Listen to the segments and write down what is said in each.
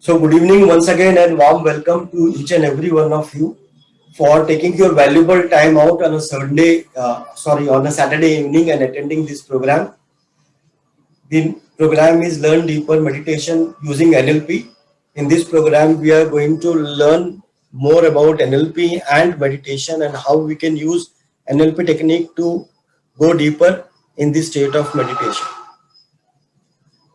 So good evening once again and warm welcome to each and every one of you for taking your valuable time out on a on a Saturday evening and attending this program. The program is Learn Deeper Meditation using NLP. In this program, we are going to learn more about NLP and meditation and how we can use NLP technique to go deeper in the state of meditation.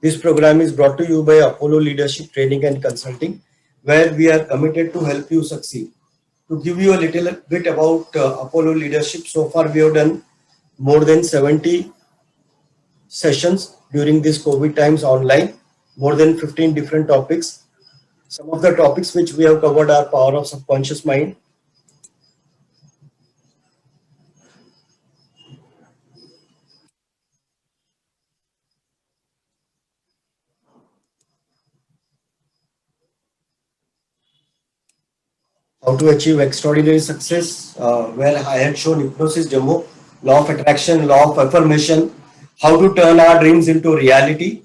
This program is brought to you by Apollo Leadership Training and Consulting, where we are committed to help you succeed. To give you a little bit about Apollo Leadership, so far we have done more than 70 sessions during this COVID times online, more than 15 different topics. Some of the topics which we have covered are power of subconscious mind, how to achieve extraordinary success, where I had shown hypnosis demo, law of attraction, law of affirmation, how to turn our dreams into reality,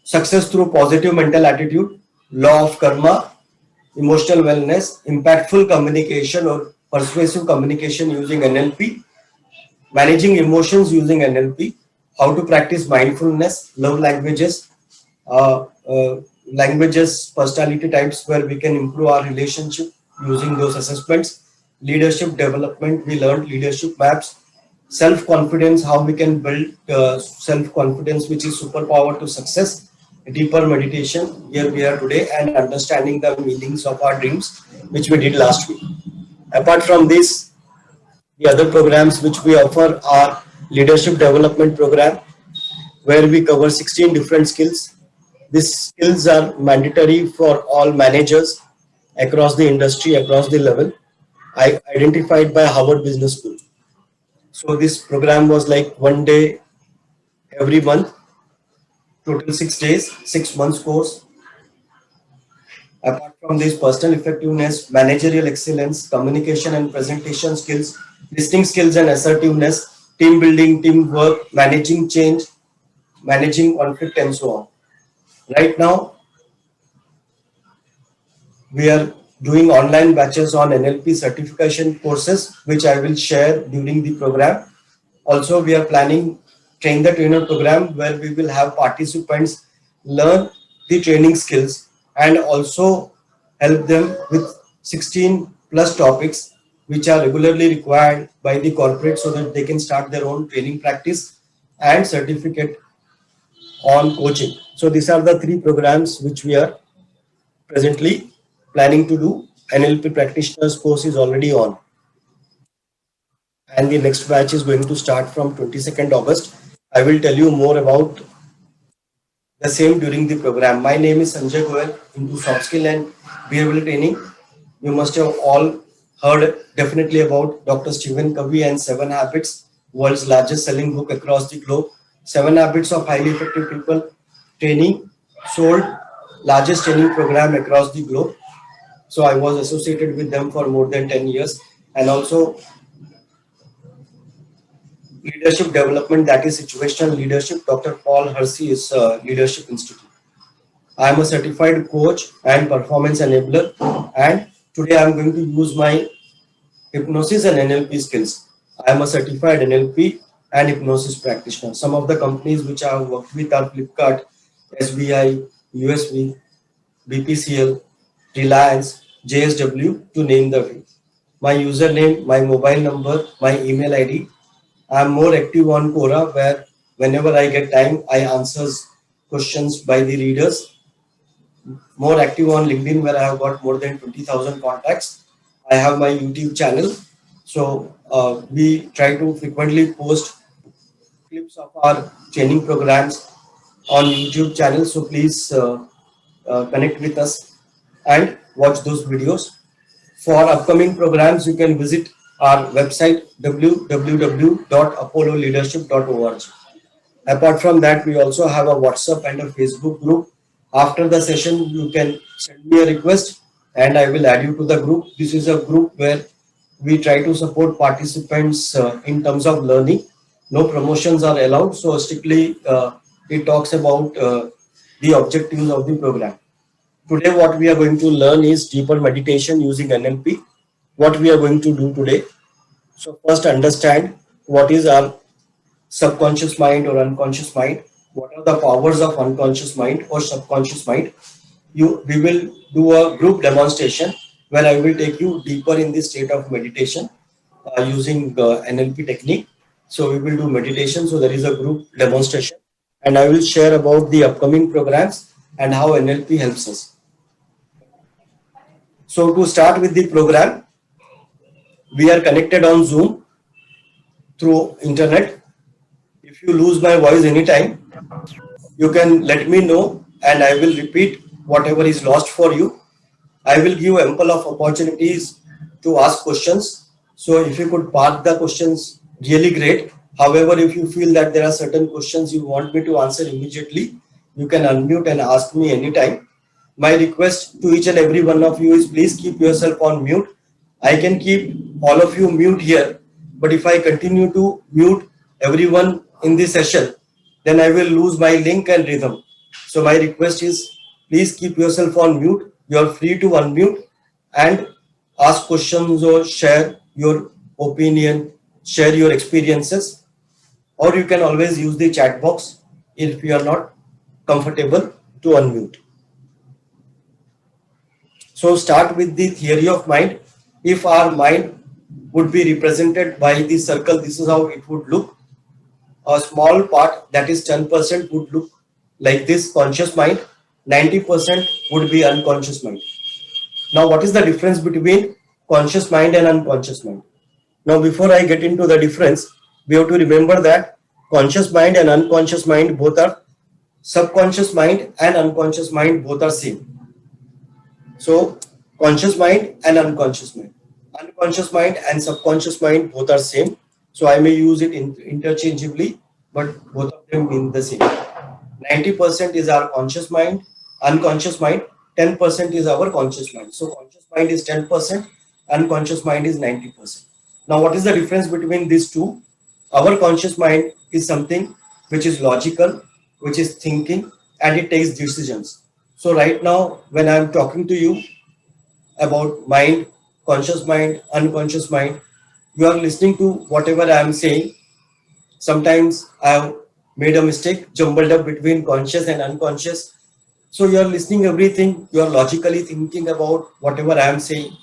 success through positive mental attitude, law of karma, emotional wellness, impactful communication or persuasive communication using NLP, managing emotions using NLP, how to practice mindfulness, love languages, languages, personality types where we can improve our relationship using those assessments, leadership development, we learned leadership maps, self-confidence, how we can build self-confidence, which is superpower to success, deeper meditation, here we are today, and understanding the meanings of our dreams, which we did last week. Apart from this, the other programs which we offer are leadership development program, where we cover 16 different skills. These skills are mandatory for all managers across the industry, across the level. I identified by Harvard Business School. So this program was like 1 day every month, total 6 days, 6 months course. Apart from this, personal effectiveness, managerial excellence, communication and presentation skills, listening skills and assertiveness, team building, teamwork, managing change, managing conflict, and so on. Right now, we are doing online batches on NLP certification courses, which I will share during the program. Also, we are planning Train the Trainer program, where we will have participants learn the training skills and also help them with 16 plus topics which are regularly required by the corporate, so that they can start their own training practice and certificate on coaching. So these are the 3 programs which we are presently planning to do. NLP practitioners course is already on, and the next batch is going to start from 22nd August. I will tell you more about the same during the program. My name is Sanjay Goel, into soft skill and behavioral training. You must have all heard definitely about Dr. Stephen Covey and 7 Habits, world's largest selling book across the globe. 7 Habits of Highly Effective People training, sold largest training program across the globe. So I was associated with them for more than 10 years. And also leadership development, that is situational leadership. Dr. Paul Hersey is Leadership Institute. I am a certified coach and performance enabler, and today I am going to use my hypnosis and NLP skills. I am a certified NLP and hypnosis practitioner. Some of the companies which I have worked with are Flipkart, SBI, USV, BPCL, Reliance, JSW, to name the few. My username, my mobile number, my email ID. I am more active on Quora, where whenever I get time, I answers questions by the readers. More active on LinkedIn, where I have got more than 20,000 contacts. I have my YouTube channel. So we try to frequently post clips of our training programs on YouTube channel. So please connect with us and watch those videos. For upcoming programs, you can visit our website www.apolloleadership.org. Apart from that, we also have a WhatsApp and a Facebook group. After the session, you can send me a request and I will add you to the group. This is a group where we try to support participants in terms of learning. No promotions are allowed, so strictly it talks about the objectives of the program. Today what we are going to learn is deeper meditation using NLP. What we are going to do today. So first understand what is our subconscious mind or unconscious mind. What are the powers of unconscious mind or subconscious mind? We will do a group demonstration where I will take you deeper in the state of meditation using NLP technique. So we will do meditation. So there is a group demonstration, and I will share about the upcoming programs and how NLP helps us. So to start with the program, we are connected on Zoom through internet. If you lose my voice anytime, you can let me know and I will repeat whatever is lost for you. I will give ample of opportunities to ask questions. So if you could park the questions, really great. However, if you feel that there are certain questions you want me to answer immediately, you can unmute and ask me anytime. My request to each and every one of you is please keep yourself on mute. I can keep all of you mute here, but if I continue to mute everyone in this session, then I will lose my link and rhythm. So my request is please keep yourself on mute. You are free to unmute and ask questions or share your opinion, share your experiences, or you can always use the chat box if you are not comfortable to unmute. So start with the theory of mind. If our mind would be represented by the circle, this is how it would look. A small part, that is 10%, would look like this, conscious mind. 90% would be unconscious mind. Now, what is the difference between conscious mind and unconscious mind? Now, before I get into the difference, we have to remember that conscious mind and unconscious mind both are, subconscious mind and unconscious mind both are same. So, conscious mind and unconscious mind. Unconscious mind and subconscious mind both are same. So, I may use it interchangeably, but both of them mean the same. 90% is our conscious mind, unconscious mind, 10% is our conscious mind. So, conscious mind is 10%, unconscious mind is 90%. Now, what is the difference between these two? Our conscious mind is something which is logical, which is thinking, and it takes decisions. So right now, when I am talking to you about mind, conscious mind, unconscious mind, you are listening to whatever I am saying. Sometimes I have made a mistake, jumbled up between conscious and unconscious. So you are listening everything, you are logically thinking about whatever I am saying,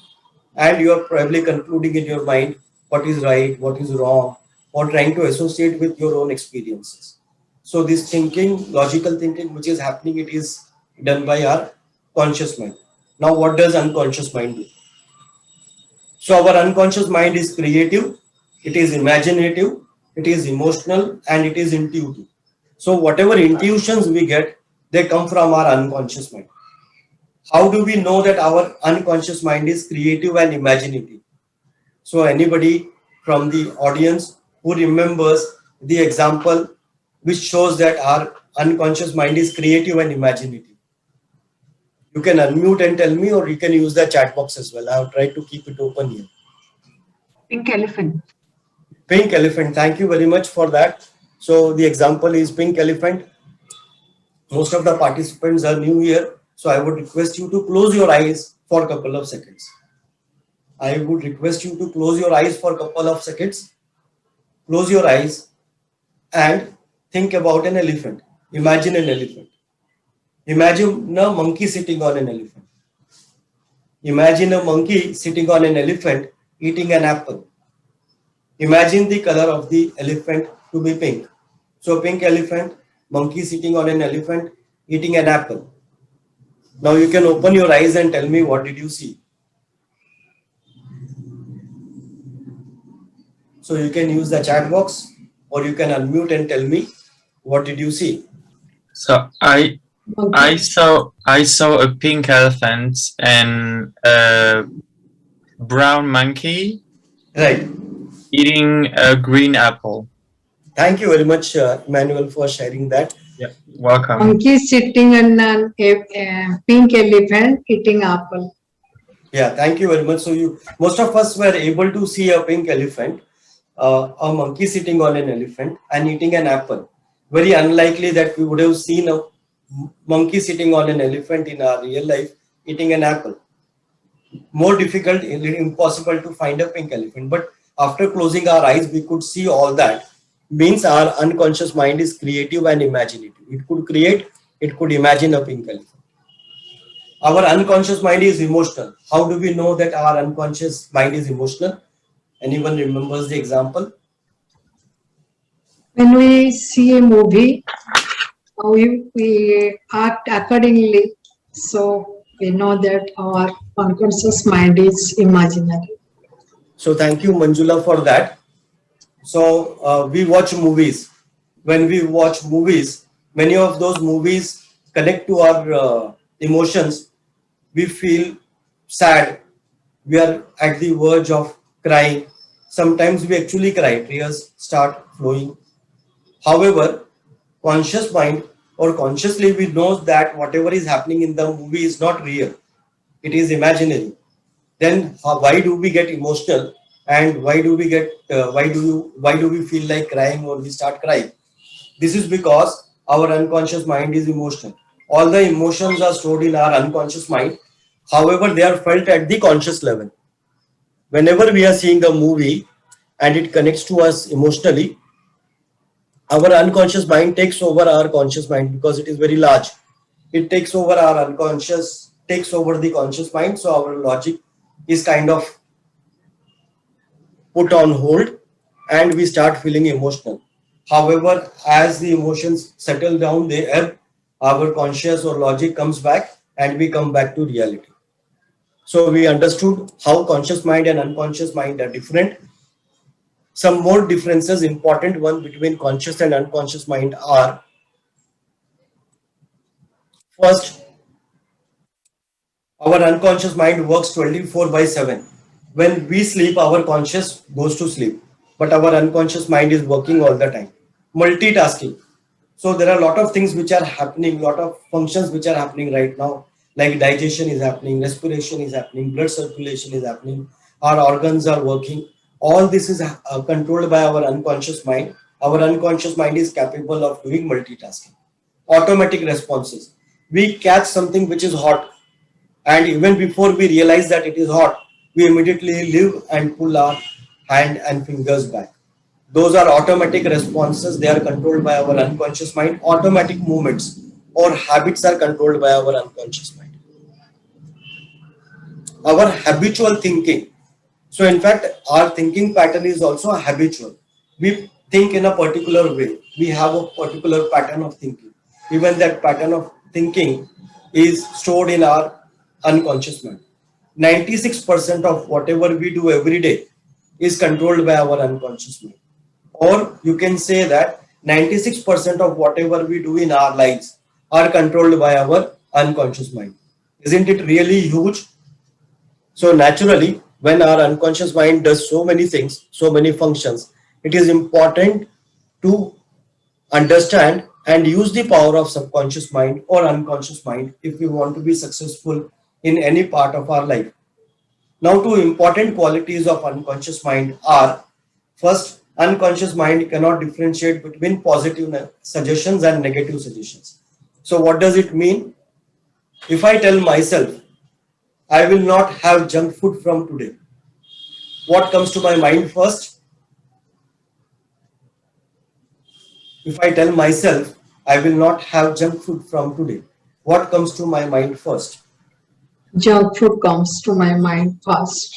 and you are probably concluding in your mind what is right, what is wrong, or trying to associate with your own experiences. So this thinking, logical thinking, which is happening, it is done by our conscious mind. Now, what does unconscious mind do? So our unconscious mind is creative, it is imaginative, it is emotional, and it is intuitive. So whatever intuitions we get, they come from our unconscious mind. How do we know that our unconscious mind is creative and imaginative? So anybody from the audience who remembers the example which shows that our unconscious mind is creative and imaginative? You can unmute and tell me, or you can use the chat box as well. I have tried to keep it open here. Pink elephant. Pink elephant. Thank you very much for that. So the example is pink elephant. Most of the participants are new here. So I would request you to close your eyes for a couple of seconds. I would request you to close your eyes for a couple of seconds. Close your eyes and think about an elephant. Imagine an elephant. Imagine a monkey sitting on an elephant. Imagine a monkey sitting on an elephant eating an apple. Imagine the color of the elephant to be pink. So pink elephant, monkey sitting on an elephant eating an apple. Now you can open your eyes and tell me what did you see. So you can use the chat box or you can unmute and tell me what did you see. So I saw a pink elephant and a brown monkey. Right. Eating a green apple. Thank you very much, Emmanuel, for sharing that. Yeah, welcome. Monkey sitting on a pink elephant eating apple. Yeah, thank you very much. So most of us were able to see a pink elephant, a monkey sitting on an elephant and eating an apple. Very unlikely that we would have seen a monkey sitting on an elephant in our real life eating an apple. More difficult, impossible to find a pink elephant. But after closing our eyes, we could see all that. Means our unconscious mind is creative and imaginative. It could create, it could imagine a pink elephant. Our unconscious mind is emotional. How do we know that our unconscious mind is emotional? Anyone remembers the example? When we see a movie, we act accordingly. So we know that our unconscious mind is imaginary. So thank you, Manjula, for that. So we watch movies. When we watch movies, many of those movies connect to our emotions. We feel sad. We are at the verge of crying. Sometimes we actually cry. Tears start flowing. However, conscious mind or consciously we know that whatever is happening in the movie is not real. It is imaginary. Then why do we get emotional and why do we feel like crying or we start crying? This is because our unconscious mind is emotional. All the emotions are stored in our unconscious mind. However, they are felt at the conscious level. Whenever we are seeing the movie and it connects to us emotionally, our unconscious mind takes over our conscious mind because it is very large. It takes over our unconscious, takes over the conscious mind. So our logic is kind of put on hold and we start feeling emotional. However, as the emotions settle down, they ebb, our conscious or logic comes back and we come back to reality. So we understood how conscious mind and unconscious mind are different. Some more differences, important one between conscious and unconscious mind are: first, our unconscious mind works 24/7. When we sleep, our conscious goes to sleep, but our unconscious mind is working all the time. Multitasking. So there are a lot of things which are happening, lot of functions which are happening right now, like digestion is happening, respiration is happening, blood circulation is happening, our organs are working. All this is controlled by our unconscious mind. Our unconscious mind is capable of doing multitasking. Automatic responses. We catch something which is hot, and even before we realize that it is hot, we immediately leave and pull our hand and fingers back. Those are automatic responses. They are controlled by our unconscious mind. Automatic movements or habits are controlled by our unconscious mind. Our habitual thinking. So in fact, our thinking pattern is also habitual. We think in a particular way. We have a particular pattern of thinking. Even that pattern of thinking is stored in our unconscious mind. 96% of whatever we do every day is controlled by our unconscious mind. Or you can say that 96% of whatever we do in our lives are controlled by our unconscious mind. Isn't it really huge? So naturally, when our unconscious mind does so many things, so many functions, it is important to understand and use the power of subconscious mind or unconscious mind if we want to be successful in any part of our life. Now, two important qualities of unconscious mind are: first, unconscious mind cannot differentiate between positive suggestions and negative suggestions. So what does it mean? If I tell myself, I will not have junk food from today, what comes to my mind first? If I tell myself, I will not have junk food from today, what comes to my mind first? Junk food comes to my mind first,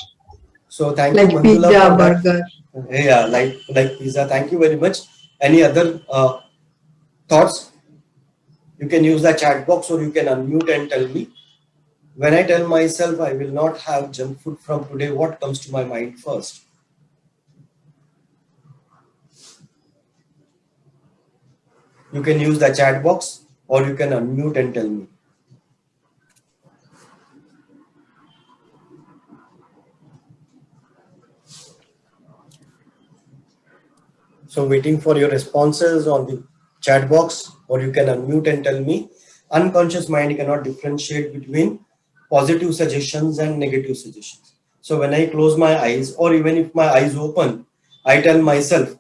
So thank you, like Manjula, pizza, for that. burger. Yeah, like pizza. Thank you very much. Any other thoughts? You can use the chat box or you can unmute and tell me. When I tell myself I will not have junk food from today, what comes to my mind first? You can use the chat box or you can unmute and tell me. So waiting for your responses on the chat box, or you can unmute and tell me. Unconscious mind cannot differentiate between positive suggestions and negative suggestions. So when I close my eyes, or even if my eyes open, I tell myself,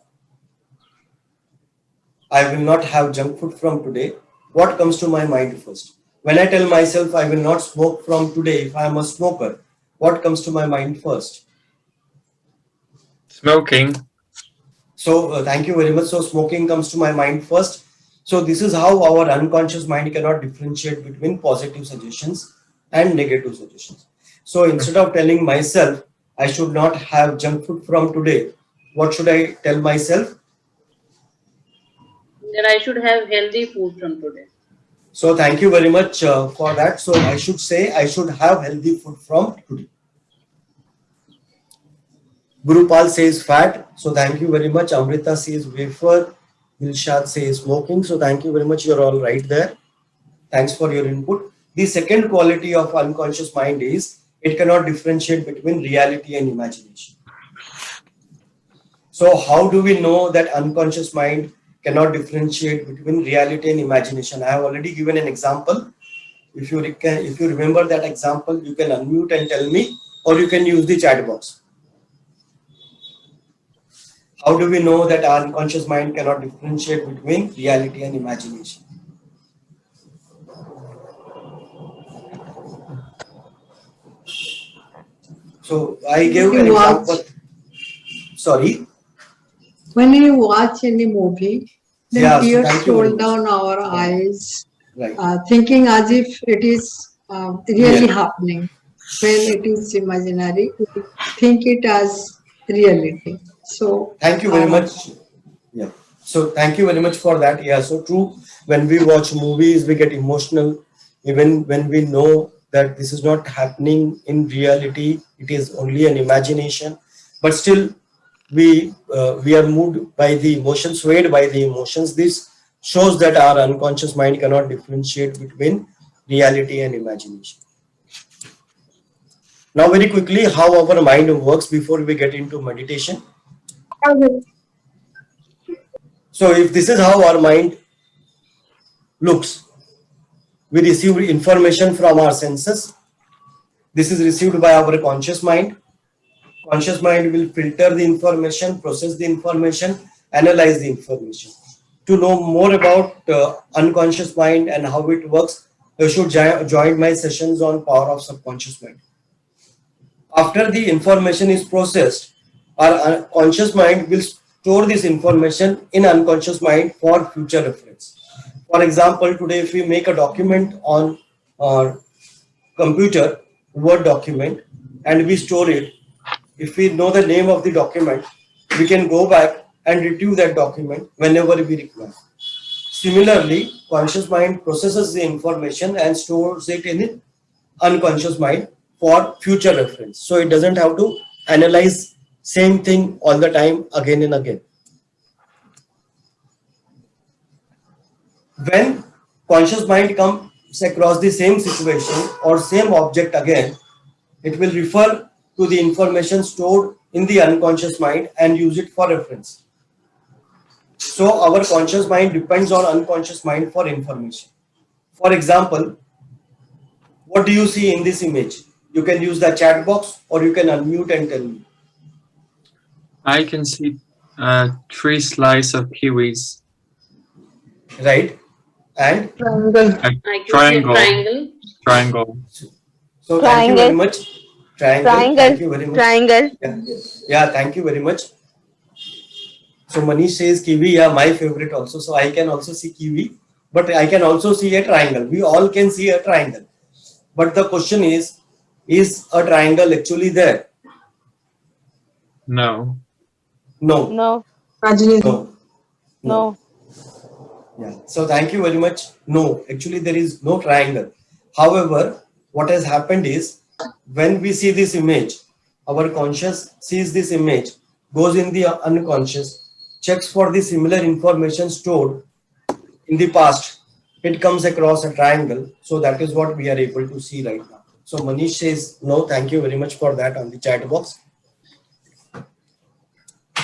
I will not have junk food from today. what comes to my mind first? When I tell myself I will not smoke from today, if I am a smoker, what comes to my mind first? Smoking. So thank you very much. So smoking comes to my mind first. So this is how our unconscious mind cannot differentiate between positive suggestions and negative suggestions. So instead of telling myself I should not have junk food from today, what should I tell myself? That I should have healthy food from today. So thank you very much for that. So I should say I should have healthy food from today. Gurupal says fat. So thank you very much. Amrita says wafer. Dilshad says smoking. So thank you very much. You're all right there. Thanks for your input. The second quality of unconscious mind is it cannot differentiate between reality and imagination. So how do we know that unconscious mind cannot differentiate between reality and imagination? I have already given an example. If you remember that example, you can unmute and tell me, or you can use the chat box. How do we know that our unconscious mind cannot differentiate between reality and imagination? So I gave an example. Sorry. When you watch any movie, then Yeah, so tears thank you very roll much. down our eyes, Right. thinking as if it is really Yeah. happening. When it is imaginary, we think it as reality. So Thank you very much. Yeah. So thank you very much for that. Yeah. So true. When we watch movies, we get emotional. Even when we know that this is not happening in reality, it is only an imagination. But still, we are moved by the emotions, swayed by the emotions. This shows that our unconscious mind cannot differentiate between reality and imagination. Now, very quickly, how our mind works before we get into meditation. So if this is how our mind looks, we receive information from our senses. This is received by our conscious mind. Conscious mind will filter the information, process the information, analyze the information. To know more about unconscious mind and how it works, you should join my sessions on power of subconscious mind. After the information is processed, our conscious mind will store this information in unconscious mind for future reference. For example, today if we make a document on our computer, Word document, and we store it, if we know the name of the document, we can go back and retrieve that document whenever we require. Similarly, conscious mind processes the information and stores it in unconscious mind for future reference. So it doesn't have to analyze same thing all the time again and again. When conscious mind comes across the same situation or same object again, it will refer to the information stored in the unconscious mind and use it for reference. So our conscious mind depends on unconscious mind for information. For example, what do you see in this image? You can use the chat box or you can unmute and tell me. I can see 3 slices of kiwis. Right? And triangle. A I can triangle. see a triangle. Triangle. so thank you very Triangle. much. Triangle. Thank Triangle. you very much. Triangle. Yeah, thank you very much. So Manish says kiwi, yeah, my favorite also. So I can also see kiwi, but I can also see a triangle. We all can see a triangle. But the question is a triangle actually there? No. No. No. Imaginary. No. No. Yeah. So thank you very much. No, actually there is no triangle. However, what has happened is when we see this image, our conscious sees this image, goes in the unconscious, checks for the similar information stored in the past. It comes across a triangle. So that is what we are able to see right now. So Manish says no, thank you very much for that on the chat box.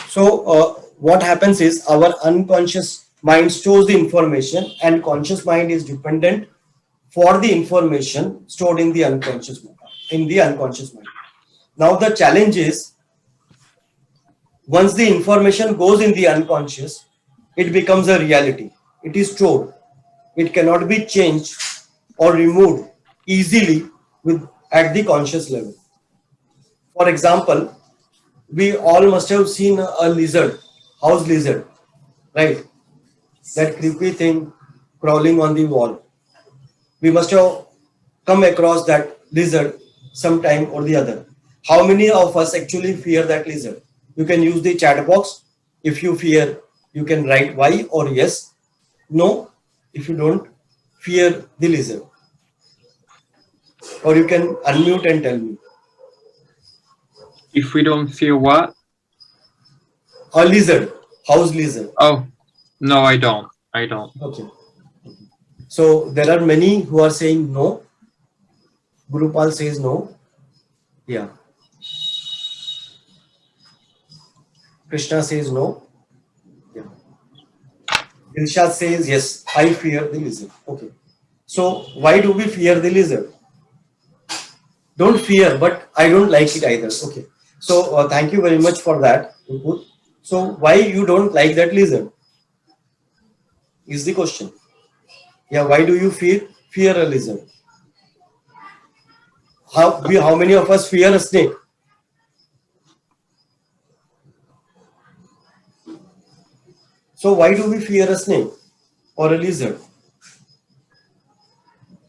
So what happens is our unconscious mind stores the information and conscious mind is dependent for the information stored in the unconscious mind. Now the challenge is once the information goes in the unconscious, it becomes a reality. It is stored. it cannot be changed or removed easily at the conscious level. For example, we all must have seen a lizard, house lizard, right? That creepy thing crawling on the wall. We must have come across that lizard sometime or the other. How many of us actually fear that lizard? You can use the chat box. If you fear, you can write Y or yes, no, if you don't fear the lizard. Or you can unmute and tell me. If we don't fear what? A lizard, house lizard. Oh, no, I don't. I don't. Okay. So there are many who are saying no. Gurupal says no. Yeah. Krishna says no. Yeah. Dilshad says yes, I fear the lizard. Okay. So why do we fear the lizard? Don't fear, but I don't like it either. Okay. So thank you very much for that input. So why you don't like that lizard? Is the question. Yeah, why do you fear a lizard? How many of us fear a snake? So why do we fear a snake or a lizard?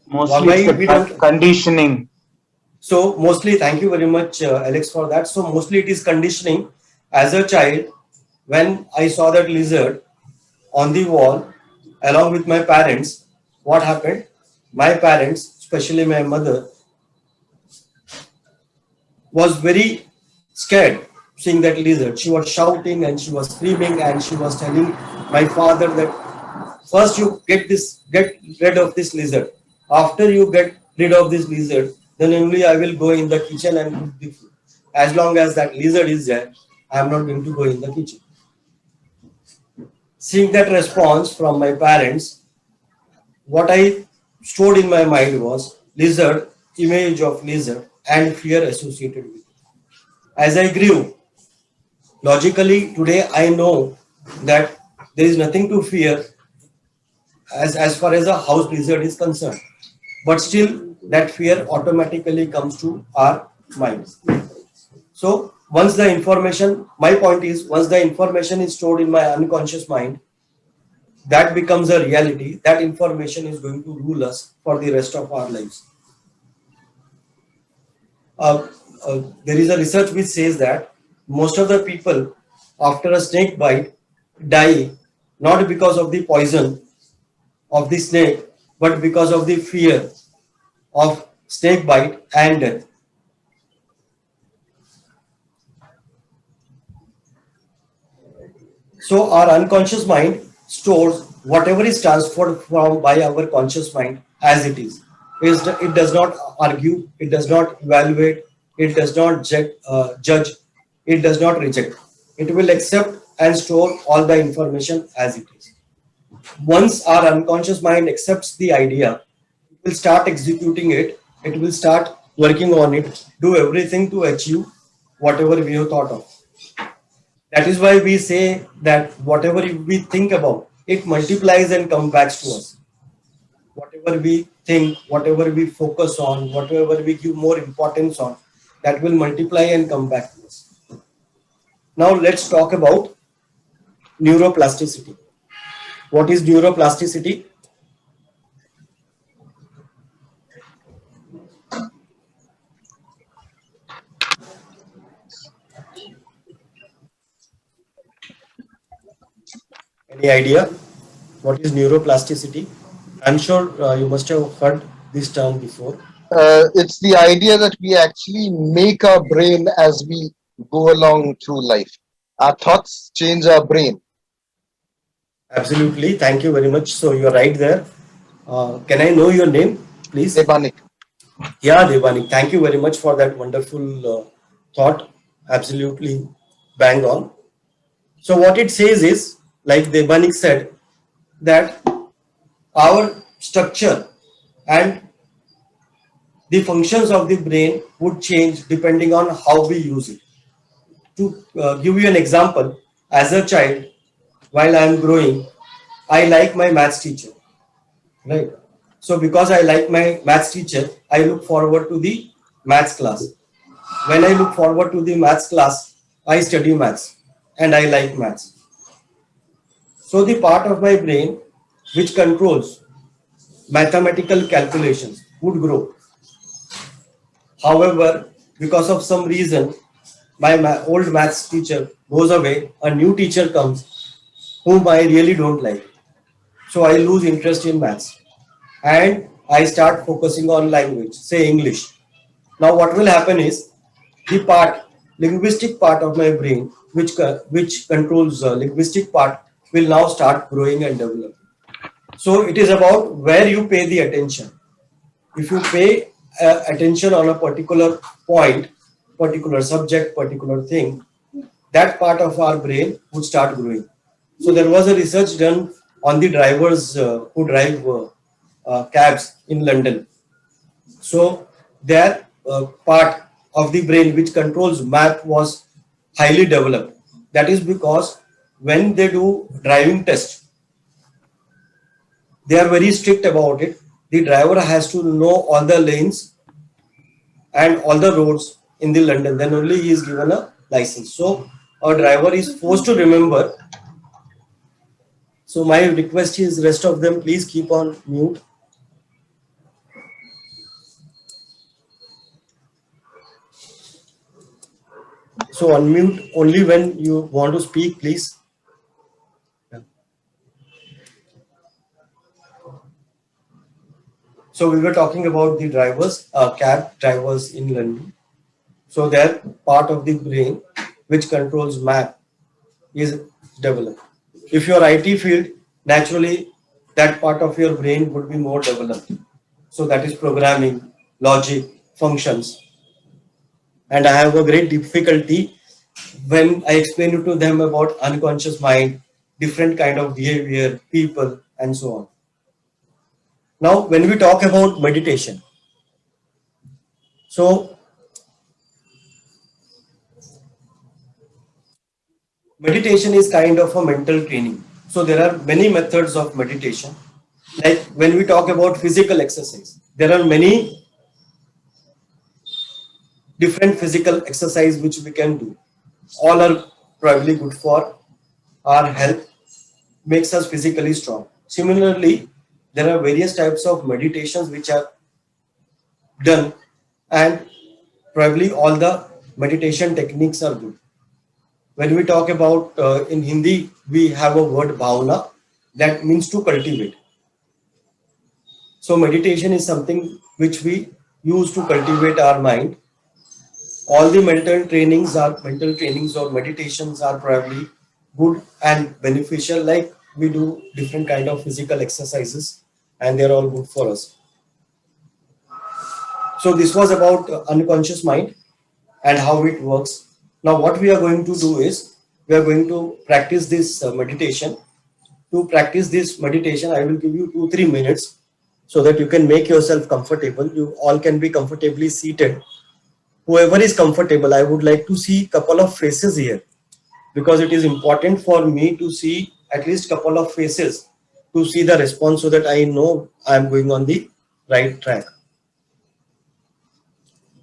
Mostly Why it's we the don't- conditioning. So mostly, thank you very much, Alex, for that. So mostly it is conditioning. As a child, when I saw that lizard on the wall along with my parents, what happened? My parents, especially my mother, was very scared seeing that lizard. She was shouting and she was screaming and she was telling my father that first you get rid of this lizard. After you get rid of this lizard, then only I will go in the kitchen and cook the food. As long as that lizard is there, I am not going to go in the kitchen. Seeing that response from my parents, what I stored in my mind was lizard, image of lizard, and fear associated with it. As I grew, logically today I know that there is nothing to fear as far as a house lizard is concerned. But still, that fear automatically comes to our minds. So once the information, my point is, once the information is stored in my unconscious mind, that becomes a reality. That information is going to rule us for the rest of our lives. There is a research which says that most of the people after a snake bite die not because of the poison of the snake, but because of the fear of snake bite and death. So our unconscious mind stores whatever is transferred from by our conscious mind as it is. It does not argue, it does not evaluate, it does not judge, it does not reject. It will accept and store all the information as it is. Once our unconscious mind accepts the idea, it will start executing it, it will start working on it, do everything to achieve whatever we have thought of. That is why we say that whatever we think about, it multiplies and comes back to us. Whatever we think, whatever we focus on, whatever we give more importance on, that will multiply and come back to us. Now let's talk about neuroplasticity. What is neuroplasticity? Any idea what is neuroplasticity? I'm sure you must have heard this term before. It's the idea that we actually make our brain as we go along through life. Our thoughts change our brain. Absolutely. Thank you very much. So you're right there. Can I know your name, please? Debanik. Yeah, Devanik. Thank you very much for that wonderful thought. Absolutely bang on. So what it says is, like Devanik said, that our structure and the functions of the brain would change depending on how we use it. To give you an example, as a child, while I am growing, I like my maths teacher. right? So because I like my maths teacher, I look forward to the maths class. When I look forward to the maths class, I study maths and I like maths. So the part of my brain which controls mathematical calculations would grow. However, because of some reason, my old maths teacher goes away, a new teacher comes whom I really don't like. So I lose interest in maths and I start focusing on language, say English. Now what will happen is the linguistic part of my brain, which controls linguistic part, will now start growing and developing. So it is about where you pay the attention. If you pay attention on a particular point, particular subject, particular thing, that part of our brain would start growing. So there was a research done on the drivers who drive cabs in London. So their part of the brain which controls math was highly developed. That is because when they do driving test, they are very strict about it. The driver has to know all the lanes and all the roads in the London, then only he is given a license. So a driver is forced to remember. So my request is rest of them please keep on mute. So unmute only when you want to speak, please. Yeah. So we were talking about the drivers, cab drivers in London. So their part of the brain which controls math is developed. If your IT field, naturally that part of your brain would be more developed. So that is programming, logic, functions. And I have a great difficulty when I explain it to them about unconscious mind, different kind of behavior, people, and so on. Now, when we talk about meditation, so meditation is kind of a mental training. So there are many methods of meditation. Like when we talk about physical exercise, there are many different physical exercise which we can do. All are probably good for our health, makes us physically strong. Similarly, there are various types of meditations which are done, and probably all the meditation techniques are good. When we talk about in Hindi, we have a word bhavana that means to cultivate. So meditation is something which we use to cultivate our mind. All the mental trainings or meditations are probably good and beneficial. Like we do different kind of physical exercises and they're all good for us. So this was about unconscious mind and how it works. Now what we are going to do is we are going to practice this meditation. To practice this meditation, I will give you 2-3 minutes so that you can make yourself comfortable. You all can be comfortably seated. Whoever is comfortable, I would like to see couple of faces here because it is important for me to see at least couple of faces to see the response so that I know I am going on the right track.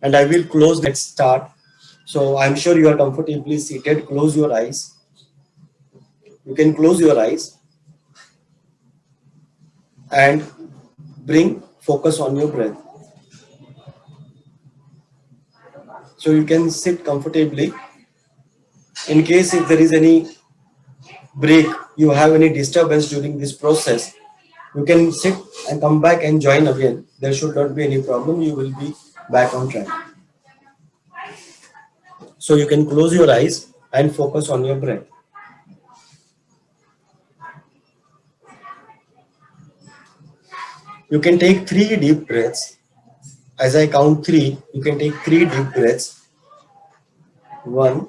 And I will close. Let's start. So I'm sure you are comfortably seated. Close your eyes. You can close your eyes and bring focus on your breath. So you can sit comfortably. In case if there is any break, you have any disturbance during this process, you can sit and come back and join again. There should not be any problem. You will be back on track. So you can close your eyes and focus on your breath. You can take 3 deep breaths. As I count 3, you can take 3 deep breaths. 1,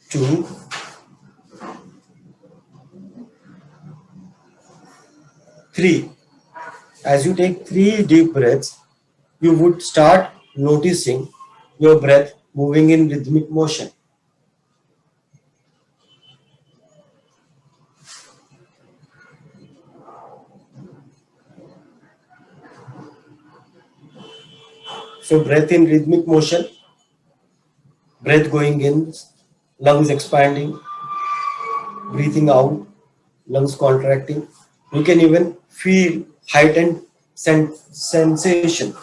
2, 3. As you take 3 deep breaths, you would start noticing your breath moving in rhythmic motion. So breath in rhythmic motion, breath going in, lungs expanding, breathing out, lungs contracting. You can even feel heightened sensation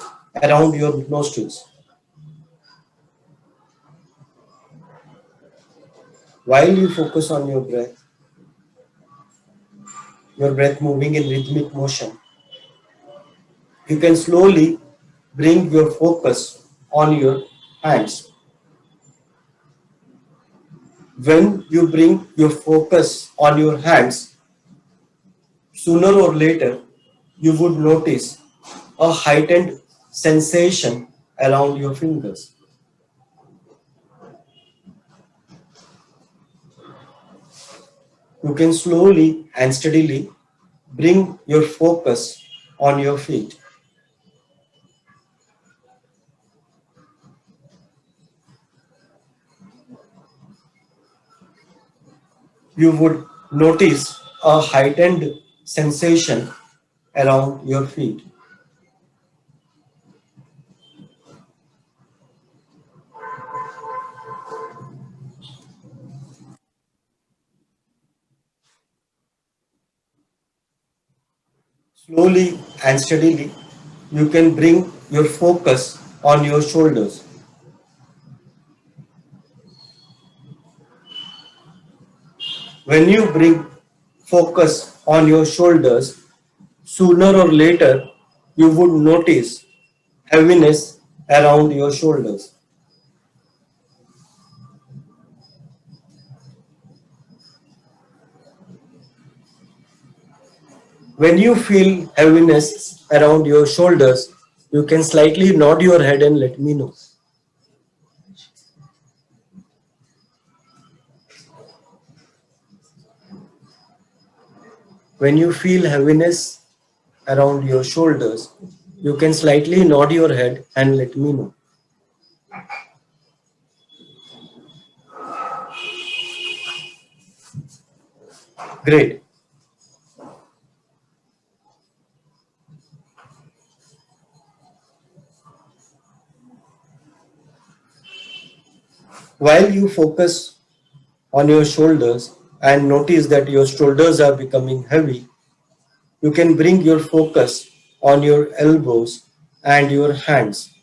around your nostrils. While you focus on your breath moving in rhythmic motion, you can slowly bring your focus on your hands. When you bring your focus on your hands, sooner or later you would notice a heightened sensation around your fingers. You can slowly and steadily bring your focus on your feet. You would notice a heightened sensation around your feet. Slowly and steadily, you can bring your focus on your shoulders. When you bring focus on your shoulders, sooner or later you would notice heaviness around your shoulders. When you feel heaviness around your shoulders, you can slightly nod your head and let me know. When you feel heaviness around your shoulders, you can slightly nod your head and let me know. Great. While you focus on your shoulders and notice that your shoulders are becoming heavy, you can bring your focus on your elbows and your hands.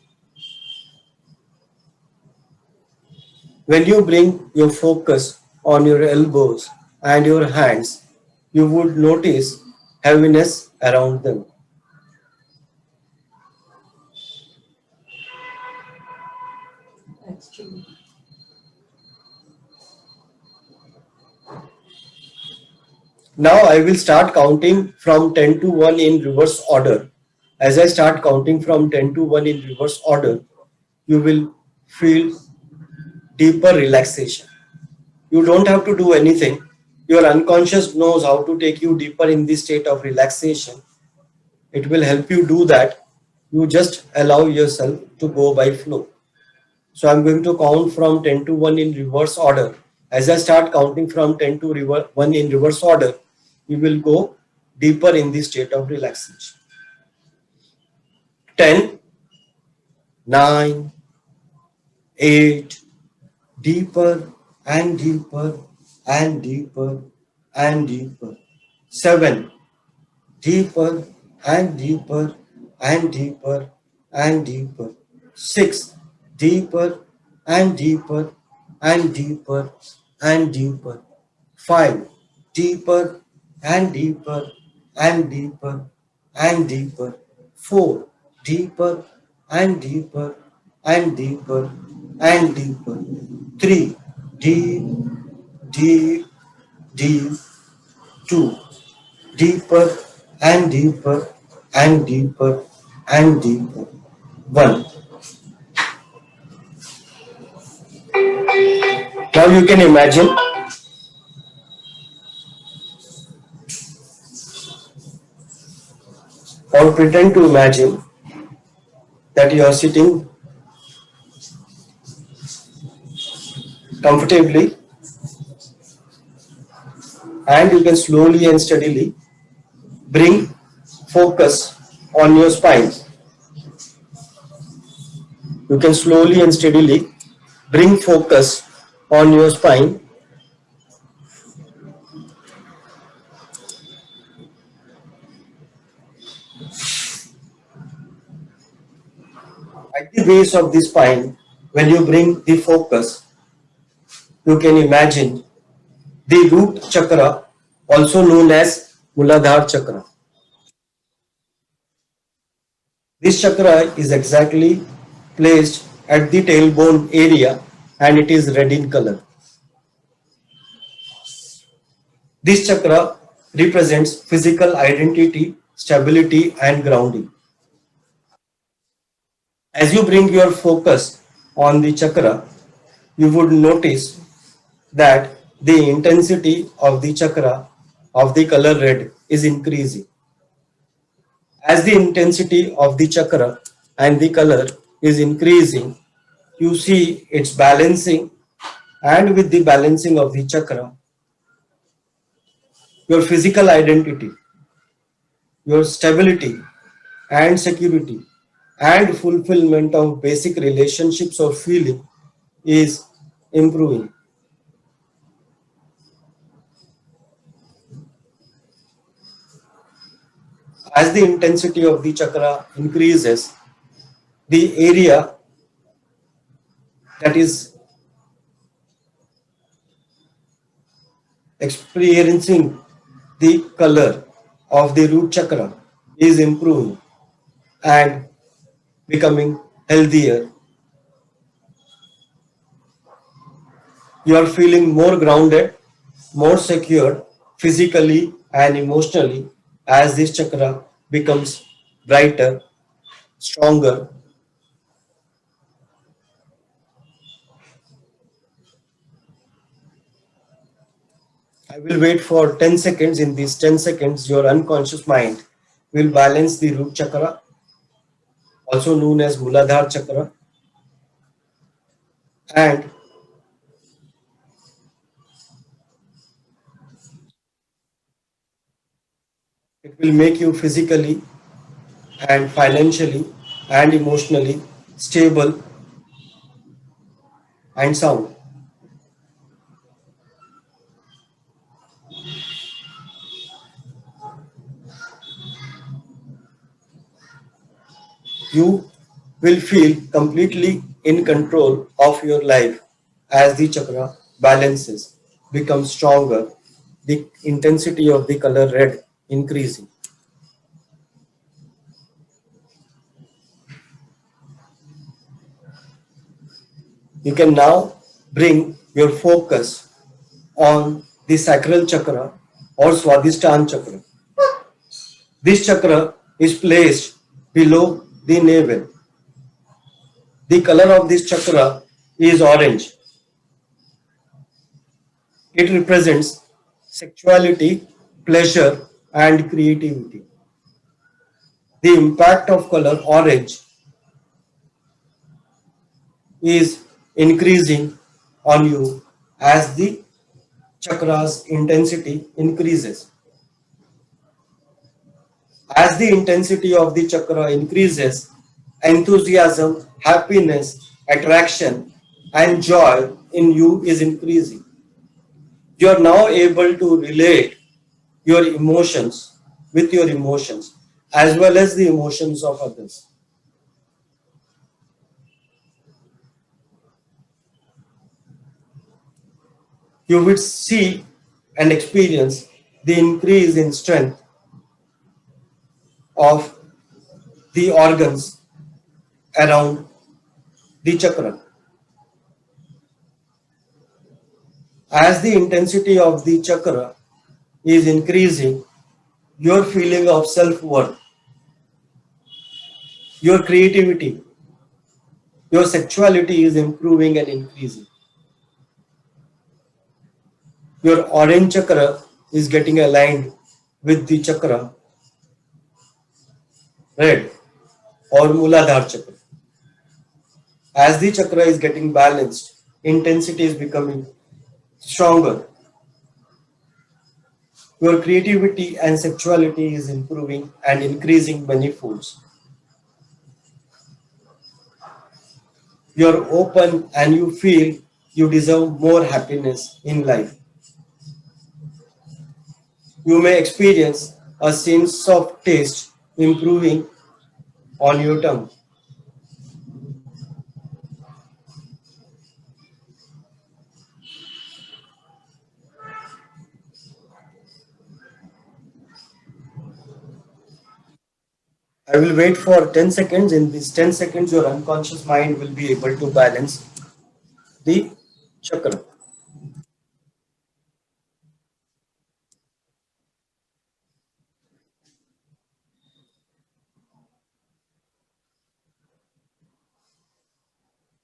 When you bring your focus on your elbows and your hands, you would notice heaviness around them. Now I will start counting from 10 to 1 in reverse order. As I start counting from 10 to 1 in reverse order, you will feel deeper relaxation. You don't have to do anything. Your unconscious knows how to take you deeper in this state of relaxation. It will help you do that. You just allow yourself to go by flow. So I'm going to count from 10 to 1 in reverse order. As I start counting from 10 to 1 in reverse order, you will go deeper in this state of relaxation. 10, 9, 8, deeper and deeper and deeper and deeper. 7, deeper and deeper and deeper and deeper. 6, deeper and deeper and deeper and deeper. 5, deeper and deeper and deeper and deeper. 4, deeper and deeper and deeper and deeper. 3, deep, deep, deep. 2, deeper and deeper and deeper and deeper. 1. Now you can imagine or pretend to imagine that you are sitting comfortably, and you can slowly and steadily bring focus on your spine. you can slowly and steadily bring focus on your spine. At the base of the spine, when you bring the focus, you can imagine the root chakra, also known as Muladhara chakra. This chakra is exactly placed at the tailbone area and it is red in color. This chakra represents physical identity, stability, and grounding. As you bring your focus on the chakra, you would notice that the intensity of the chakra of the color red is increasing. As the intensity of the chakra and the color is increasing, you see it's balancing, and with the balancing of the chakra, your physical identity, your stability and security and fulfillment of basic relationships or feeling is improving. As the intensity of the chakra increases, the area that is experiencing the color of the root chakra is improving and becoming healthier. You are feeling more grounded, more secure physically and emotionally as this chakra becomes brighter, stronger. I will wait for 10 seconds. In these 10 seconds, your unconscious mind will balance the root chakra, also known as Muladhara chakra, and it will make you physically and financially and emotionally stable and sound. You will feel completely in control of your life as the chakra balances, becomes stronger, the intensity of the color red increasing. You can now bring your focus on the sacral chakra or Swadhisthana chakra. This chakra is placed below the navel. The color of this chakra is orange. It represents sexuality, pleasure, and creativity. The impact of color orange is increasing on you as the chakra's intensity increases. As the intensity of the chakra increases, enthusiasm, happiness, attraction, and joy in you is increasing. You are now able to relate your emotions with your emotions as well as the emotions of others. You will see and experience the increase in strength of the organs around the chakra. As the intensity of the chakra is increasing, your feeling of self-worth, your creativity, your sexuality is improving and increasing. Your orange chakra is getting aligned with the chakra red or Muladhara chakra. As the chakra is getting balanced, intensity is becoming stronger. Your creativity and sexuality is improving and increasing many folds. You're open and you feel you deserve more happiness in life. You may experience a sense of taste improving on your tongue. I will wait for 10 seconds. In these 10 seconds, your unconscious mind will be able to balance the chakra.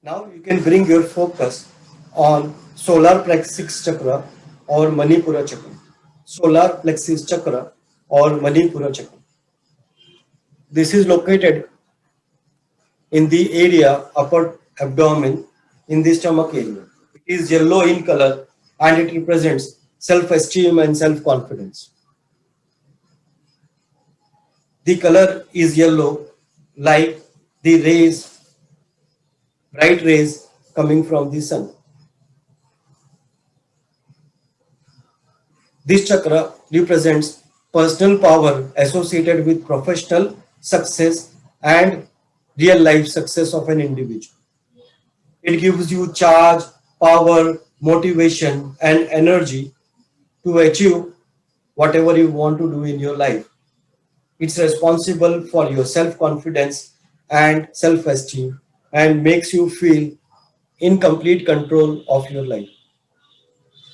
Now you can bring your focus on solar plexus chakra or Manipura chakra. Solar plexus chakra or Manipura chakra. This is located in the area upper abdomen in the stomach area. It is yellow in color and it represents self-esteem and self-confidence. The color is yellow like the rays, bright rays coming from the sun. This chakra represents personal power associated with professional success and real life success of an individual. It gives you charge, power, motivation, and energy to achieve whatever you want to do in your life. It's responsible for your self confidence and self esteem and makes you feel in complete control of your life.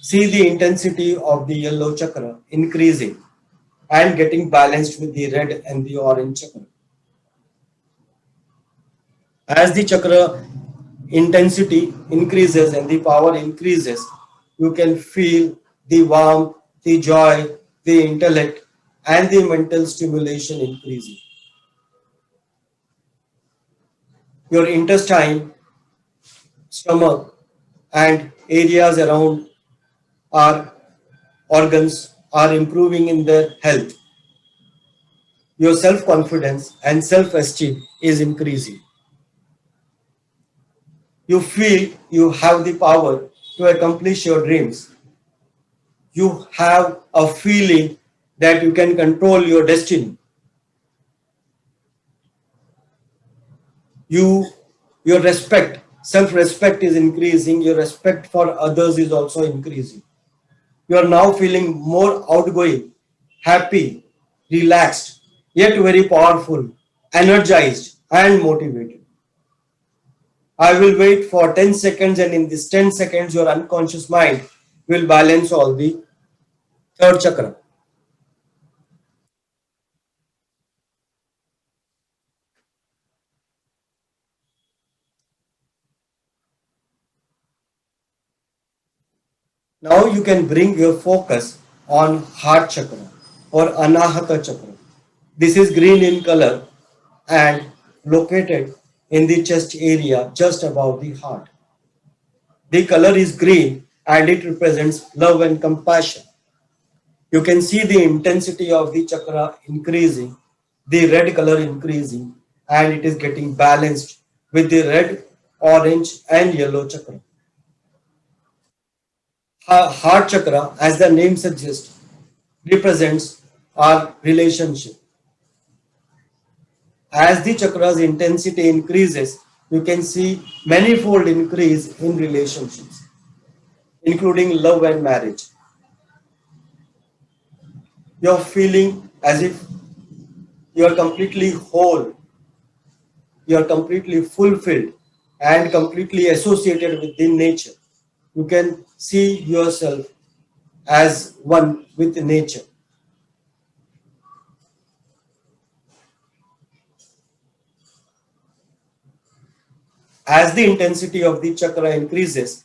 See the intensity of the yellow chakra increasing and getting balanced with the red and the orange chakra. As the chakra intensity increases and the power increases, you can feel the warmth, the joy, the intellect, and the mental stimulation increasing. Your intestine, stomach, and areas around our organs are improving in their health. Your self confidence and self esteem is increasing. You feel you have the power to accomplish your dreams. You have a feeling that you can control your destiny. You, your respect, self-respect is increasing. Your respect for others is also increasing. You are now feeling more outgoing, happy, relaxed, yet very powerful, energized, and motivated. I will wait for 10 seconds, and in this 10 seconds, your unconscious mind will balance all the third chakra. Now you can bring your focus on heart chakra or Anahata chakra. This is green in color and located in the chest area just above the heart. The color is green and it represents love and compassion. You can see the intensity of the chakra increasing, the red color increasing, and it is getting balanced with the red, orange, and yellow chakra. Heart chakra, as the name suggests, represents our relationship. As the chakra's intensity increases, you can see manifold increase in relationships, including love and marriage. You're feeling as if you're completely whole, you're completely fulfilled, and completely associated with the nature. You can see yourself as one with nature. As the intensity of the chakra increases,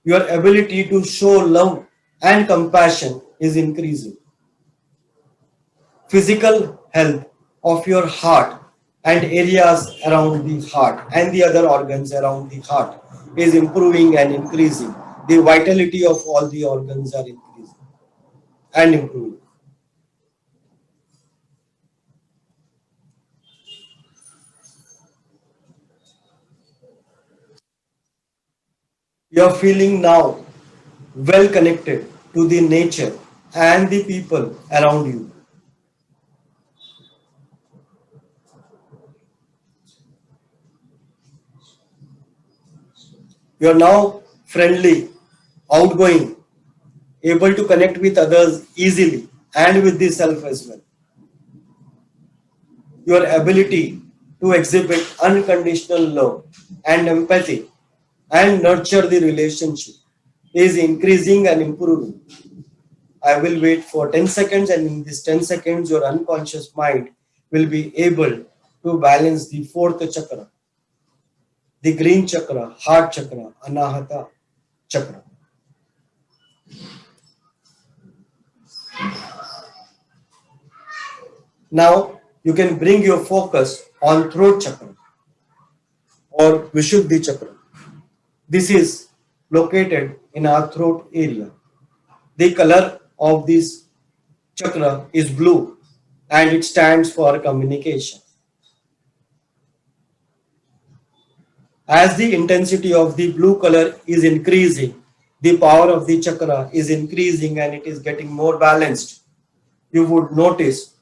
your ability to show love and compassion is increasing. Physical health of your heart and areas around the heart and the other organs around the heart is improving and increasing. The vitality of all the organs are increasing and improving. You are feeling now well connected to the nature and the people around you. You are now friendly, outgoing, able to connect with others easily and with the self as well. Your ability to exhibit unconditional love and empathy and nurture the relationship is increasing and improving. I will wait for 10 seconds, and in these 10 seconds, your unconscious mind will be able to balance the fourth chakra, the green chakra, heart chakra, anahata chakra. Now you can bring your focus on throat chakra or Vishuddhi chakra. This is located in our throat area. The color of this chakra is blue and it stands for communication. As the intensity of the blue color is increasing, the power of the chakra is increasing and it is getting more balanced. You would notice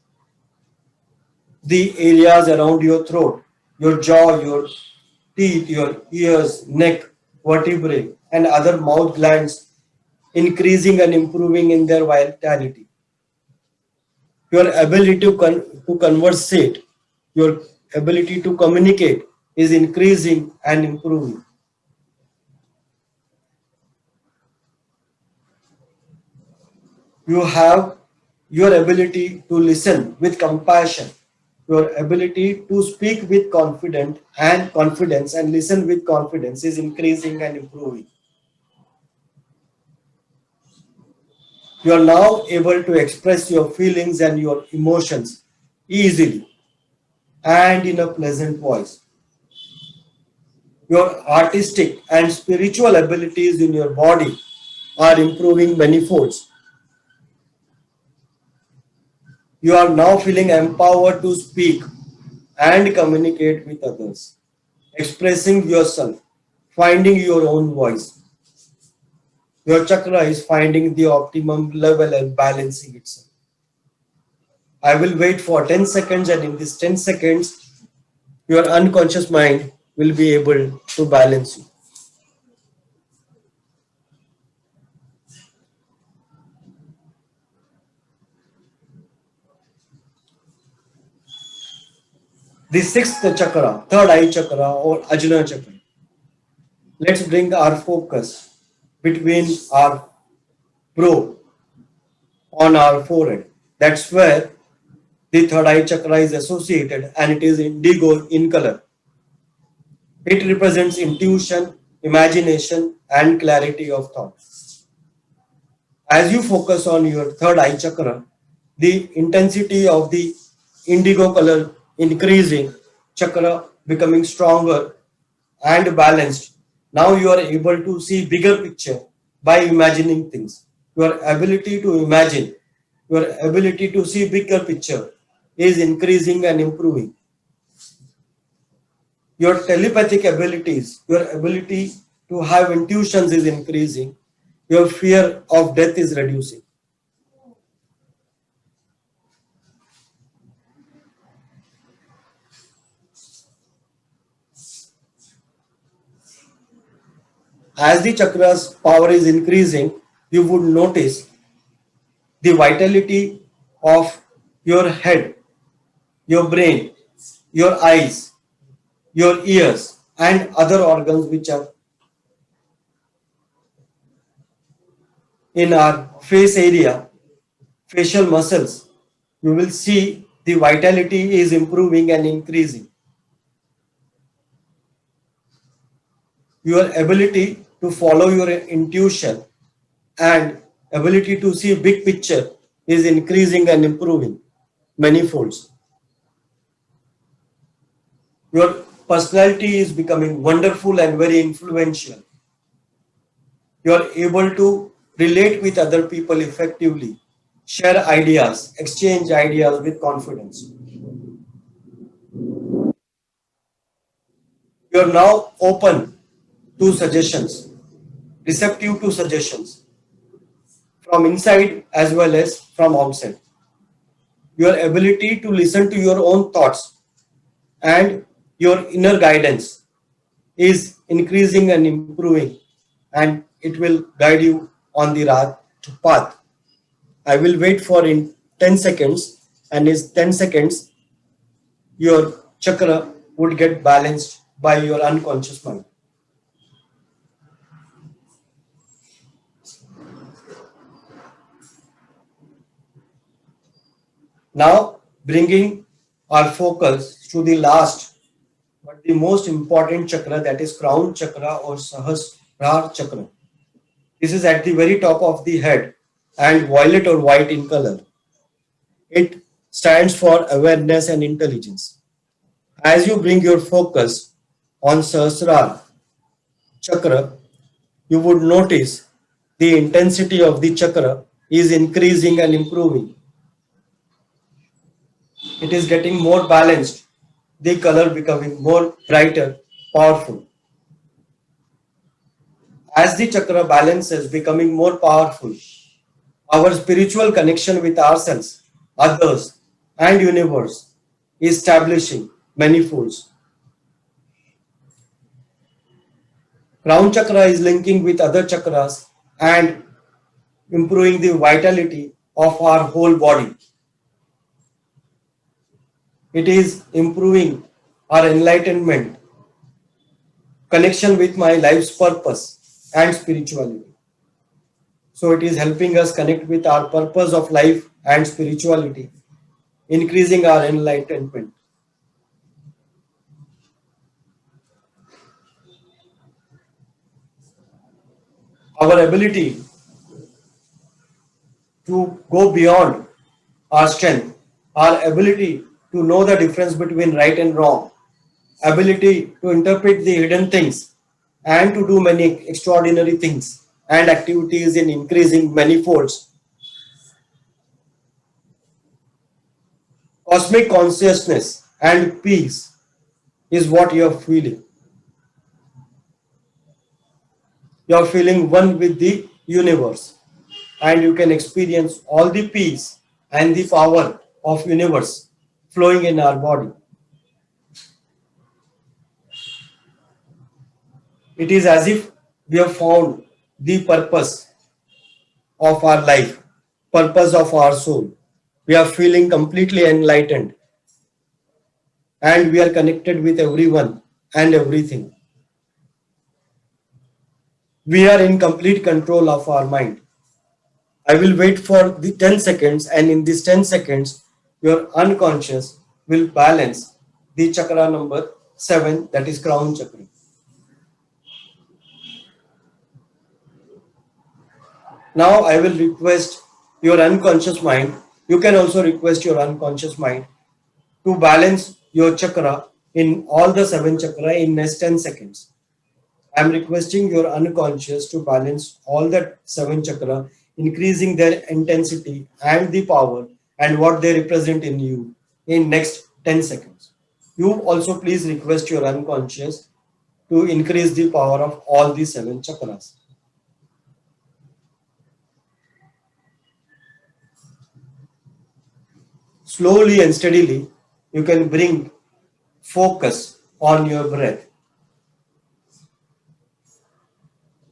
the areas around your throat, your jaw, your teeth, your ears, neck, vertebrae, and other mouth glands increasing and improving in their vitality. Your ability to conversate, your ability to communicate is increasing and improving. You have your ability to listen with compassion, your ability to speak with confidence and listen with confidence is increasing and improving. You are now able to express your feelings and your emotions easily and in a pleasant voice. Your artistic and spiritual abilities in your body are improving manifolds. You are now feeling empowered to speak and communicate with others, expressing yourself, finding your own voice. Your chakra is finding the optimum level and balancing itself. I will wait for 10 seconds, and in these 10 seconds, your unconscious mind will be able to balance you. The sixth chakra, third eye chakra or Ajna chakra. Let's bring our focus between our brow on our forehead. That's where the third eye chakra is associated and it is indigo in color. It represents intuition, imagination, and clarity of thought. As you focus on your third eye chakra, the intensity of the indigo color increasing, chakra becoming stronger and balanced. Now you are able to see bigger picture by imagining things. Your ability to imagine, your ability to see bigger picture is increasing and improving. Your telepathic abilities, your ability to have intuitions is increasing. Your fear of death is reducing. As the chakra's power is increasing, you would notice the vitality of your head, your brain, your eyes, your ears, and other organs which are in our face area, facial muscles. You will see the vitality is improving and increasing. Your ability to follow your intuition and ability to see big picture is increasing and improving many folds. Your personality is becoming wonderful and very influential. You are able to relate with other people effectively, share ideas, exchange ideas with confidence. You are now open to suggestions. receptive to suggestions from inside as well as from outside. Your ability to listen to your own thoughts and your inner guidance is increasing and improving, and it will guide you on the path. I will wait for in 10 seconds, and in 10 seconds your chakra would get balanced by your unconscious mind. Now bringing our focus to the last but the most important chakra, that is crown chakra or Sahasrara chakra. This is at the very top of the head and violet or white in color. It stands for awareness and intelligence. As you bring your focus on Sahasrara chakra, you would notice the intensity of the chakra is increasing and improving. It is getting more balanced, the color becoming more brighter, powerful. As the chakra balances, becoming more powerful, our spiritual connection with ourselves, others, and universe is establishing many folds. Crown chakra is linking with other chakras and improving the vitality of our whole body. It is improving our enlightenment, connection with my life's purpose and spirituality. So it is helping us connect with our purpose of life and spirituality, increasing our enlightenment. Our ability to go beyond our strength, our ability to know the difference between right and wrong, ability to interpret the hidden things and to do many extraordinary things and activities in increasing many folds. Cosmic consciousness and peace is what you are feeling. You are feeling one with the universe, and you can experience all the peace and the power of universe flowing in our body. It is as if we have found the purpose of our life, purpose of our soul. We are feeling completely enlightened, and we are connected with everyone and everything. We are in complete control of our mind. I will wait for the 10 seconds, and in these 10 seconds, your unconscious will balance the chakra number 7, that is crown chakra. Now I will request your unconscious mind. You can also request your unconscious mind to balance your chakra in all the 7 chakra in next 10 seconds. I am requesting your unconscious to balance all the 7 chakra, increasing their intensity and the power and what they represent in you in next 10 seconds. You also please request your unconscious to increase the power of all the 7 chakras. Slowly and steadily, you can bring focus on your breath.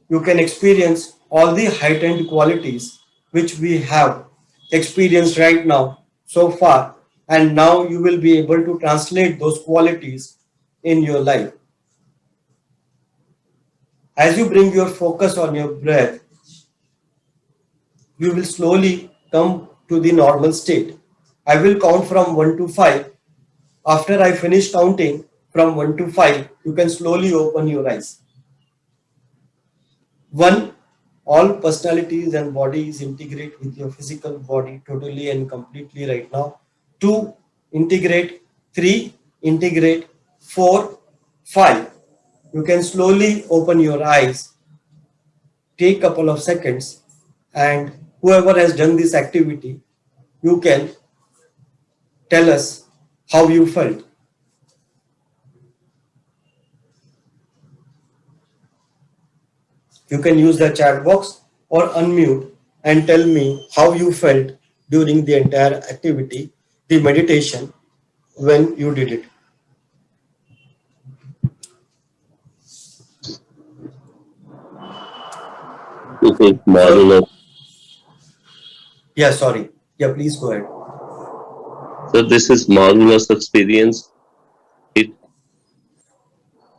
You can experience all the heightened qualities which we have experienced right now so far, and now you will be able to translate those qualities in your life. As you bring your focus on your breath, you will slowly come to the normal state. I will count from 1 to 5. After I finish counting from 1 to 5, you can slowly open your eyes. 1. All personalities and bodies integrate with your physical body totally and completely right now. 2. Integrate. 3. Integrate. 4. 5. You can slowly open your eyes. Take a couple of seconds, and whoever has done this activity, you can tell us how you felt. You can use the chat box or unmute and tell me how you felt during the entire activity, the meditation, when you did it. This is marvelous. Yeah, sorry. Yeah, please go ahead. So this is marvelous experience. It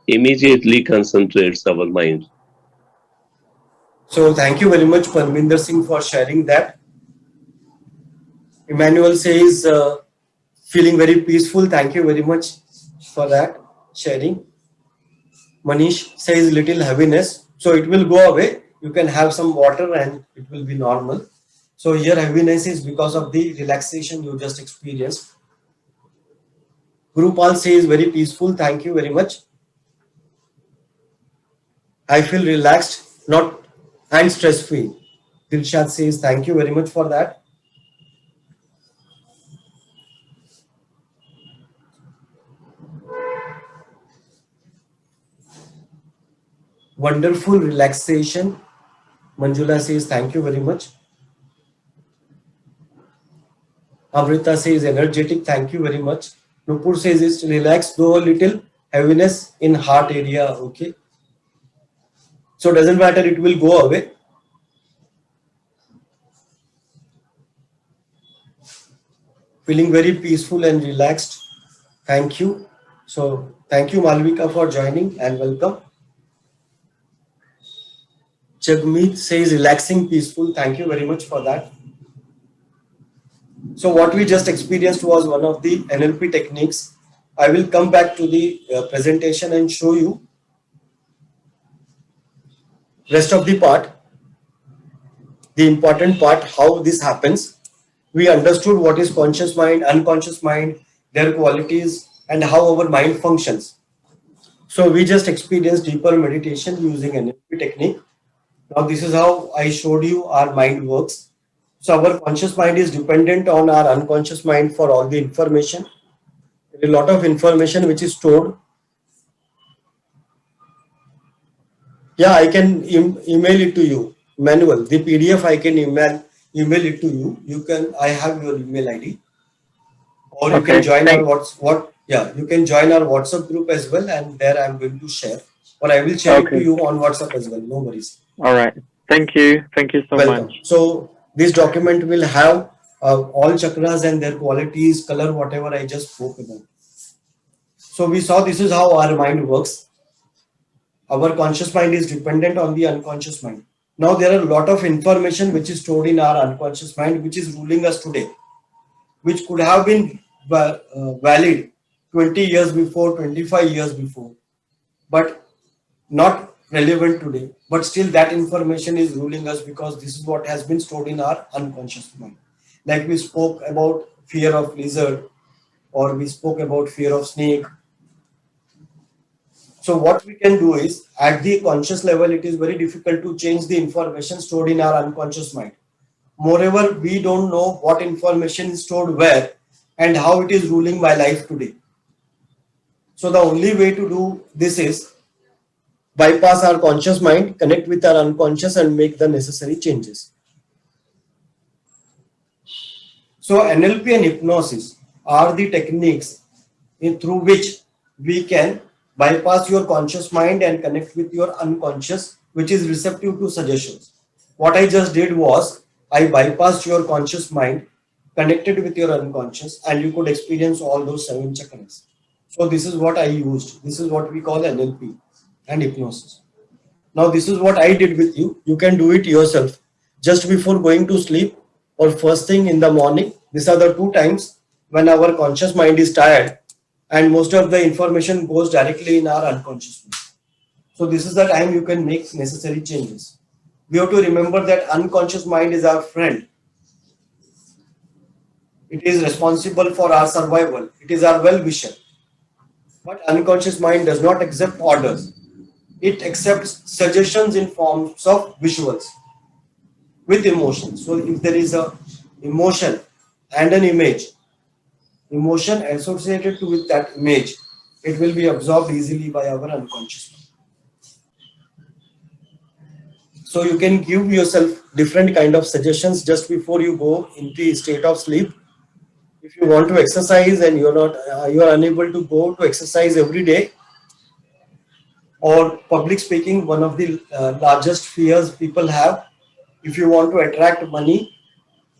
immediately concentrates our mind. So thank you very much, Parminder Singh, for sharing that. Emmanuel says, feeling very peaceful. Thank you very much for that sharing. Manish says little heaviness. So it will go away. You can have some water and it will be normal. So here heaviness is because of the relaxation you just experienced. Gurupal says very peaceful. Thank you very much. I feel relaxed, not and stress free. Dilshad says thank you very much for that. Wonderful relaxation. Manjula says thank you very much. Amrita says energetic. Thank you very much. Nupur says it's relaxed, though a little heaviness in heart area. Okay. So doesn't matter, it will go away. Feeling very peaceful and relaxed. Thank you. So thank you, Malvika, for joining and welcome. Jagmeet says relaxing, peaceful. Thank you very much for that. So what we just experienced was one of the NLP techniques. I will come back to the presentation and show you rest of the part, the important part, how this happens. We understood what is conscious mind, unconscious mind, their qualities, and how our mind functions. So we just experienced deeper meditation using NLP technique. Now this is how I showed you our mind works. So our conscious mind is dependent on our unconscious mind for all the information. There is a lot of information which is stored. Yeah, I can email it to you. Manual, the PDF I can email it to you. You can. I have your email ID, or you can Okay, join thank- our Yeah, you can join our WhatsApp group as well, and there I am going to share, or I will share it to Okay. you on WhatsApp as well. No worries. All right. Thank you. Thank you so Welcome. much. So this document will have all chakras and their qualities, color, whatever I just spoke about. So we saw this is how our mind works. Our conscious mind is dependent on the unconscious mind. Now there are a lot of information which is stored in our unconscious mind, which is ruling us today, which could have been valid 20 years before, 25 years before, but not relevant today. But still that information is ruling us because this is what has been stored in our unconscious mind. Like we spoke about fear of lizard, or we spoke about fear of snake. So what we can do is, at the conscious level, it is very difficult to change the information stored in our unconscious mind. Moreover, we don't know what information is stored where and how it is ruling my life today. So the only way to do this is bypass our conscious mind, connect with our unconscious and make the necessary changes. So NLP and hypnosis are the techniques through which we can bypass your conscious mind and connect with your unconscious, which is receptive to suggestions. What I just did was I bypassed your conscious mind, connected with your unconscious, and you could experience all those 7 chakras. So this is what I used. This is what we call NLP and hypnosis. Now this is what I did with you. You can do it yourself just before going to sleep or first thing in the morning. These are the 2 times when our conscious mind is tired and most of the information goes directly in our unconscious mind. So this is the time you can make necessary changes. We have to remember that unconscious mind is our friend. It is responsible for our survival. It is our well-wisher. But unconscious mind does not accept orders. It accepts suggestions in forms of visuals with emotions. So if there is a emotion and an image, emotion associated with that image, it will be absorbed easily by our unconscious mind. So you can give yourself different kind of suggestions just before you go in the state of sleep. If you want to exercise and you are unable to go to exercise every day, or public speaking, one of the largest fears people have. If you want to attract money,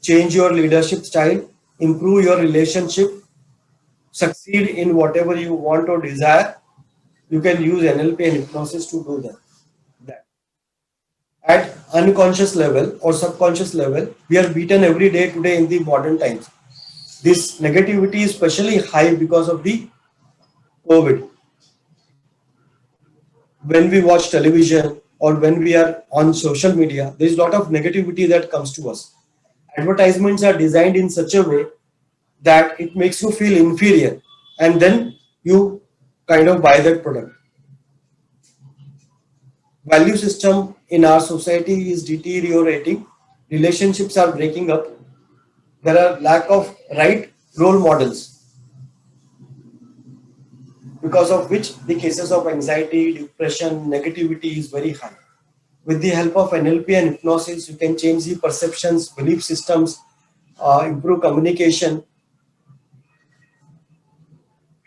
change your leadership style, improve your relationship, succeed in whatever you want or desire, you can use NLP and hypnosis to do that. At unconscious level or subconscious level, we are beaten every day today in the modern times. This negativity is especially high because of the COVID. When we watch television or when we are on social media, there is a lot of negativity that comes to us. Advertisements are designed in such a way that it makes you feel inferior, and then you kind of buy that product. Value system in our society is deteriorating. Relationships are breaking up. There are lack of right role models, because of which the cases of anxiety, depression, negativity is very high. With the help of NLP and hypnosis, you can change the perceptions, belief systems, improve communication,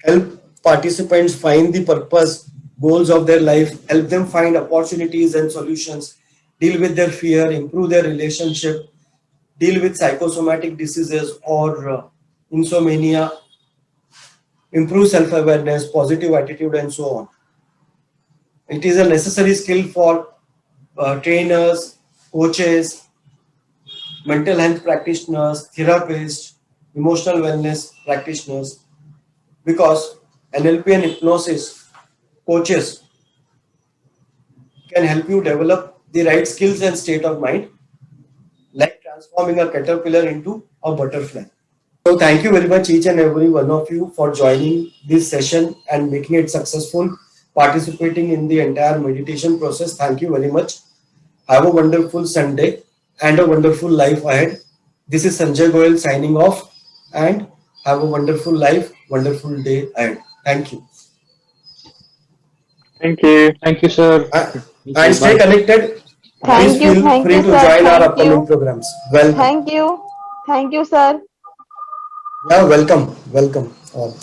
help participants find the purpose, goals of their life, help them find opportunities and solutions, deal with their fear, improve their relationship, deal with psychosomatic diseases or insomnia, improve self-awareness, positive attitude, and so on. It is a necessary skill for trainers, coaches, mental health practitioners, therapists, emotional wellness practitioners, because NLP and hypnosis coaches can help you develop the right skills and state of mind, like transforming a caterpillar into a butterfly. So thank you very much each and every one of you for joining this session and making it successful, participating in the entire meditation process. Thank you very much. Have a wonderful Sunday and a wonderful life ahead. This is Sanjay Goyal signing off, and have a wonderful life, wonderful day ahead. Thank you. Thank you. Thank you, sir. And stay connected. Please Thank you, feel free to sir. join our Thank upcoming you. programs. Welcome. Thank you, sir. Yeah, welcome. Welcome all.